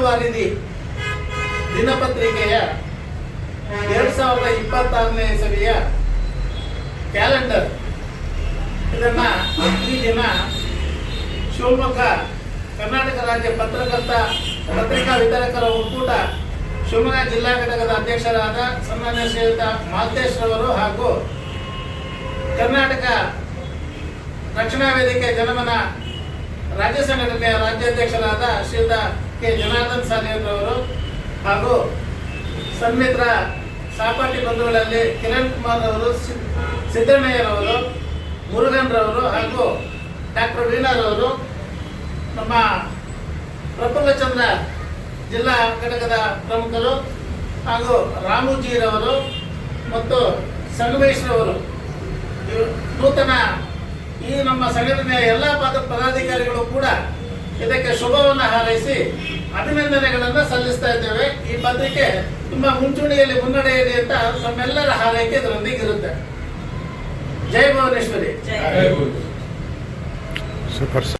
ಮಂಗಳವಾರಿದಿ ದಿನಪತ್ರಿಕೆಯ 2026ನೇ ಇಸವಿಯ calendar ಇದನ್ನ ಈ ದಿನ ಶಿವಮೊಗ್ಗ ಕರ್ನಾಟಕ ರಾಜ್ಯ ಪತ್ರಿಕಾ ವಿತರಕರ ಒಕ್ಕೂಟ ಶಿವಮೊಗ್ಗ ಜಿಲ್ಲಾ ಘಟಕದ ಅಧ್ಯಕ್ಷರಾದ ಸನ್ಮಾನ್ಯ ಶ್ರೀಯುತ ಮಾಲ್ತೇಶ್ ರವರು ಹಾಗೂ ಕರ್ನಾಟಕ ರಕ್ಷಣಾ ವೇದಿಕೆ ಜನಮನ ರಾಜ್ಯ ಸಂಘಟನೆಯ ರಾಜ್ಯಾಧ್ಯಕ್ಷರಾದ ಶ್ರೀಯುತ ಕೆ ಜನಾರ್ದನ್ ಸಾಲಿಯರವರು ಹಾಗೂ ಸನ್ಮಿತ್ರ ಸಹಪಾಠಿ ಬಂಧುಗಳಲ್ಲಿ ಕಿರಣ್ ಕುಮಾರ್ ಅವರು, ಸಿದ್ದಣ್ಣಯ್ಯರವರು, ಮುರುಗನ್ ರವರು ಹಾಗೂ ಡಾಕ್ಟರ್ ವೀಣಾರವರು, ನಮ್ಮ ಪ್ರಫುಲ್ಲಚಂದ್ರ ಜಿಲ್ಲಾ ಘಟಕದ ಪ್ರಮುಖರು ಹಾಗೂ ರಾಮುಜಿರವರು ಮತ್ತು ಸಂಗಮೇಶ್ರವರು, ನೂತನ ಈ ನಮ್ಮ ಸಂಘಟನೆಯ ಎಲ್ಲ ಪದಾಧಿಕಾರಿಗಳು ಕೂಡ ಇದಕ್ಕೆ ಶುಭವನ್ನು ಹಾರೈಸಿ ಅಭಿನಂದನೆಗಳನ್ನು ಸಲ್ಲಿಸ್ತಾ ಇದ್ದೇವೆ. ಈ ಪತ್ರಿಕೆ ತುಂಬಾ ಮುಂಚೂಣಿಯಲ್ಲಿ ಮುನ್ನಡೆಯಲಿ ಅಂತ ನಮ್ಮೆಲ್ಲರ ಹಾರೈಕೆ ಇದರೊಂದಿಗೆ ಇರುತ್ತೆ. ಜೈ ಭುವನೇಶ್ವರಿ.